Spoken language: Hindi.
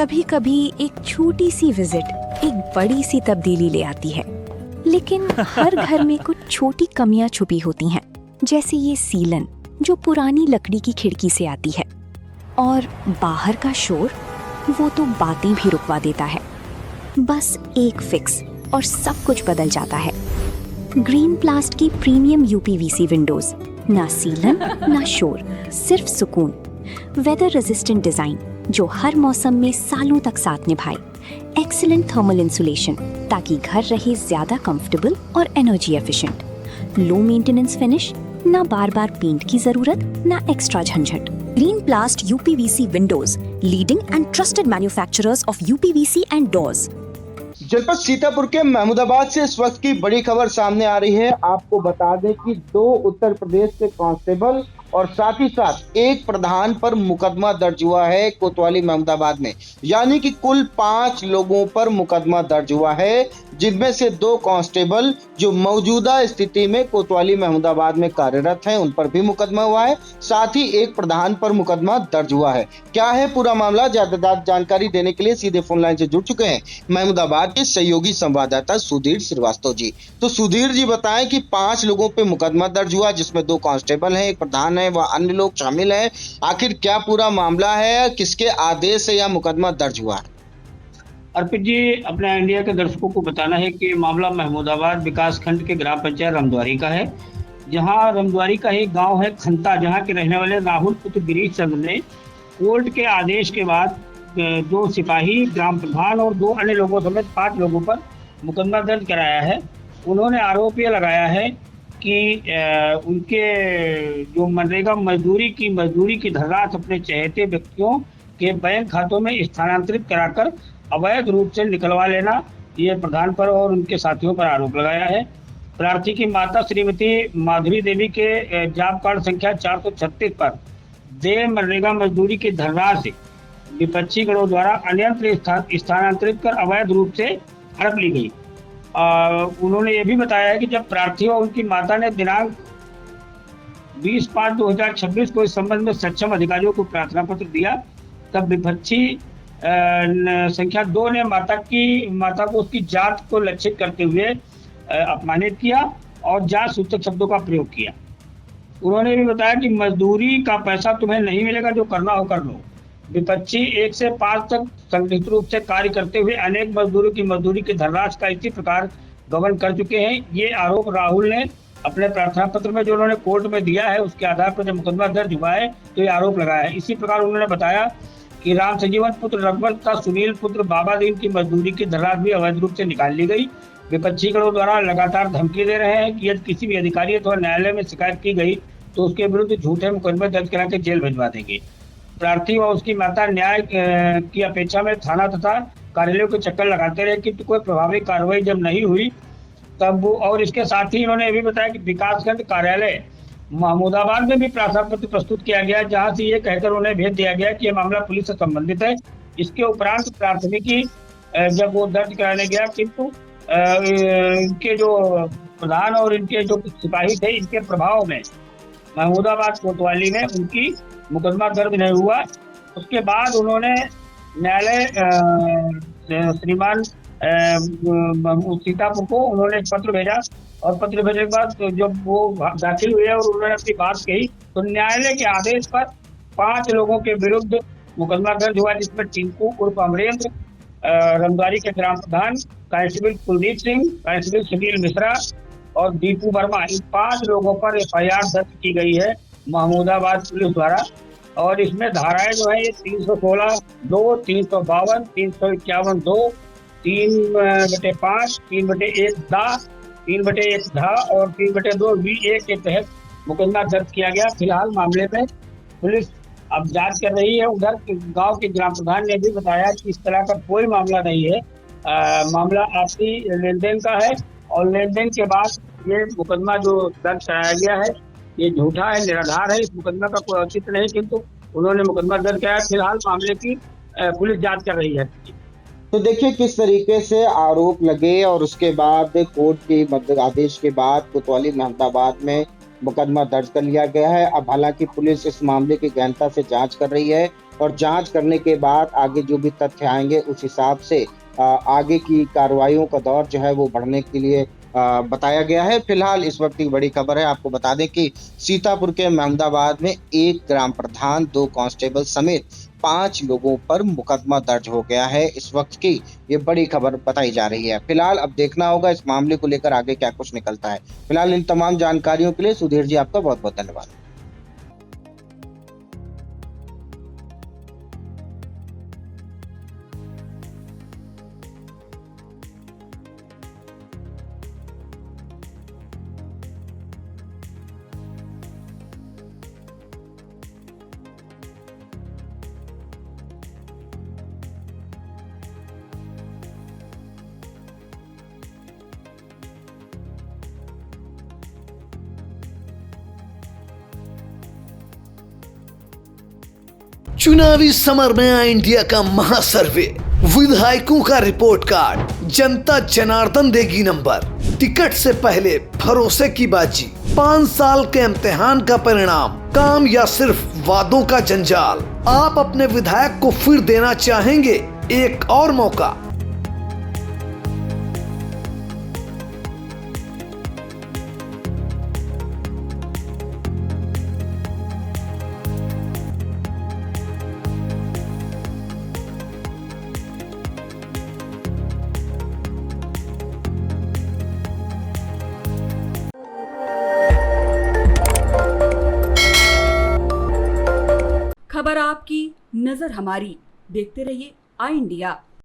कभी कभी एक छोटी सी विजिट एक बड़ी सी तब्दीली ले आती है, लेकिन हर घर में कुछ छोटी कमियां छुपी होती हैं, जैसे ये सीलन जो पुरानी लकड़ी की खिड़की से आती है, और बाहर का शोर वो तो बातें भी रुकवा देता है। बस एक फिक्स और सब कुछ बदल जाता है। ग्रीन प्लास्ट की प्रीमियम यूपीवीसी विंडोज, ना सीलन ना शोर, सिर्फ सुकून। वेदर रेजिस्टेंट डिजाइन जो हर मौसम में सालों तक साथ निभाए। एक्सीलेंट थर्मल इंसुलेशन ताकि घर रहे ज्यादा कंफर्टेबल और energy efficient. Low maintenance finish, ना बार बार पेंट की जरूरत, ना एक्स्ट्रा झंझट। Green प्लास्ट UPVC Windows, leading and trusted manufacturers of UPVC and doors. जनपद सीतापुर के महमूदाबाद से इस वक्त की बड़ी खबर सामने आ रही है। आपको बता दें कि 2 उत्तर प्रदेश के कांस्टेबल और साथ ही साथ एक प्रधान पर मुकदमा दर्ज हुआ है कोतवाली महमूदाबाद में। यानी कि कुल 5 लोगों पर मुकदमा दर्ज हुआ है, जिनमें से 2 कांस्टेबल जो मौजूदा स्थिति में कोतवाली महमूदाबाद में कार्यरत हैं, उन पर भी मुकदमा हुआ है। साथ ही एक प्रधान पर मुकदमा दर्ज हुआ है। क्या है पूरा मामला, ज्यादा जानकारी देने के लिए सीधे फोन लाइन से जुड़ चुके हैं महमूदाबाद के सहयोगी संवाददाता सुधीर श्रीवास्तव जी। तो सुधीर जी बताएं कि 5 लोगों पे मुकदमा दर्ज हुआ, जिसमें 2 कांस्टेबल हैं, एक प्रधान है, व अन्य लोग शामिल हैं। आखिर क्या पूरा मामला है, किसके आदेश से यह मुकदमा दर्ज हुआ है? अर्पित जी, अपने इंडिया के दर्शकों को बताना है कि मामला महमूदाबाद विकास खंड के ग्राम पंचायत रमद्वारी का है। जहां रमद्वारी का एक गांव है खंता, जहां के रहने वाले राहुल पुत्र गिरीश चंद्र ने कोर्ट के आदेश के बाद 2 सिपाही, ग्राम प्रधान और 2 अन्य लोगों समेत 5 लोगों पर मुकदमा दर्ज कराया है। उन्होंने आरोप ये लगाया है कि उनके जो मनरेगा मजदूरी की धनराशि अपने चहेते व्यक्तियों के बैंक खातों में स्थानांतरित कराकर अवैध रूप से निकलवा लेना, ये प्रधान पर और उनके साथियों पर आरोप लगाया है। प्रार्थी की माता श्रीमती माधुरी देवी के जॉब कार्ड संख्या 436 पर देय मनरेगा मजदूरी की धनराशि विपक्षी गणों द्वारा अन्यत्र स्थानांतरित कर अवैध रूप से हड़प ली गई। उन्होंने ये भी बताया है कि जब प्रार्थी और उनकी माता ने दिनांक 20/5/2026 को इस संबंध में सक्षम अधिकारियों को प्रार्थना पत्र दिया, तब विपक्षी संख्या 2 ने माता को उसकी जात को लक्षित करते हुए अपमानित किया और जात सूचक शब्दों का प्रयोग किया। उन्होंने भी बताया कि मजदूरी का पैसा तुम्हें नहीं मिलेगा, जो करना हो कर लो। विपक्षी 1 से 5 तक संगठित रूप से कार्य करते हुए अनेक मजदूरों की मजदूरी की धनराशि का इसी प्रकार गबन कर चुके हैं। ये आरोप राहुल ने अपने प्रार्थना पत्र में जो उन्होंने कोर्ट में दिया है, उसके आधार पर जब मुकदमा दर्ज हुआ है तो ये आरोप लगाया है। इसी प्रकार उन्होंने बताया कि राम संजीवन पुत्र रघुवंश तथा सुनील पुत्र बाबा दीन की मजदूरी की धनराशि भी अवैध रूप से निकाल ली गई। विपक्षी गणों द्वारा लगातार धमकी दे रहे हैं कि यदि किसी भी अधिकारी अथवा न्यायालय में शिकायत की गई तो उसके विरुद्ध झूठे मुकदमे दर्ज करा के जेल भिजवा देंगे। प्रार्थी व उसकी माता न्याय की अपेक्षा में थाना तथा कार्यालयों के चक्कर लगाते रहे कि कोई प्रभावी कार्रवाई जब नहीं हुई तब वो, और इसके साथ ही उन्होंने ये भी बताया कि विकासखंड कार्यालय महमूदाबाद में भी प्रार्थना पत्र प्रस्तुत किया गया, जहां से ये कहकर उन्हें भेज दिया गया कि यह मामला पुलिस से संबंधित है। इसके उपरांत प्राथमिकी जब वो दर्ज कराने गया, किंतु इनके जो प्रधान और इनके जो सिपाही थे, इनके प्रभाव में महमूदाबाद कोतवाली में उनकी मुकदमा दर्ज नहीं हुआ। उसके बाद उन्होंने न्यायालय श्रीमान सीतापुर को उन्होंने पत्र भेजा और पत्र भेजने के बाद जब वो दाखिल हुए और उन्होंने अपनी बात कही तो न्यायालय के आदेश पर 5 लोगों के विरुद्ध मुकदमा दर्ज हुआ, जिसमें टिंकू उर्फ अमरेंद्र, रमद्वारी के ग्राम प्रधान, कांस्टेबल कुलदीप सिंह, कांस्टेबल सुनील मिश्रा और दीपू वर्मा, इन 5 लोगों पर FIR दर्ज की गई है महमूदाबाद पुलिस द्वारा। और इसमें धाराएं जो है ये 316(2), 352, 351(2), 3/5, 3/1(दा), 3/1(धा) और 3/2(V)(A) के तहत मुकदमा दर्ज किया गया। फिलहाल मामले में पुलिस अब जांच कर रही है। उधर गांव के ग्राम प्रधान ने भी बताया कि इस तरह का कोई मामला नहीं है, मामला आपसी लेन देन का है और लेन देन के बाद ये मुकदमा जो दर्ज कराया गया है ये झूठा है, निराधार है, इस मुकदमा का कोई औचित्य नहीं, किंतु उन्होंने मुकदमा दर्ज किया है। फिलहाल मामले की पुलिस जांच कर रही है। तो देखिए किस तरीके से आरोप लगे और उसके बाद कोर्ट के आदेश के बाद कोतवाली महमूदाबाद में मुकदमा दर्ज कर लिया गया है। अब हालांकि पुलिस इस मामले की गहनता से जांच कर रही है और जांच करने के बाद आगे जो भी तथ्य आएंगे उस हिसाब से आगे की कार्रवाइयों का दौर जो है वो बढ़ने के लिए बताया गया है। फिलहाल इस वक्त की बड़ी खबर है, आपको बता दें कि सीतापुर के महमूदाबाद में एक ग्राम प्रधान, 2 कांस्टेबल समेत 5 लोगों पर मुकदमा दर्ज हो गया है। इस वक्त की ये बड़ी खबर बताई जा रही है। फिलहाल अब देखना होगा इस मामले को लेकर आगे क्या कुछ निकलता है। फिलहाल इन तमाम जानकारियों के लिए सुधीर जी आपका बहुत बहुत धन्यवाद। चुनावी समर में आया इंडिया का महासर्वे, विधायकों का रिपोर्ट कार्ड, जनता जनार्दन देगी नंबर, टिकट से पहले भरोसे की बाजी, 5 साल के इम्तिहान का परिणाम, काम या सिर्फ वादों का जंजाल। आप अपने विधायक को फिर देना चाहेंगे एक और मौका? खबर आपकी, नजर हमारी। देखते रहिए आई इंडिया।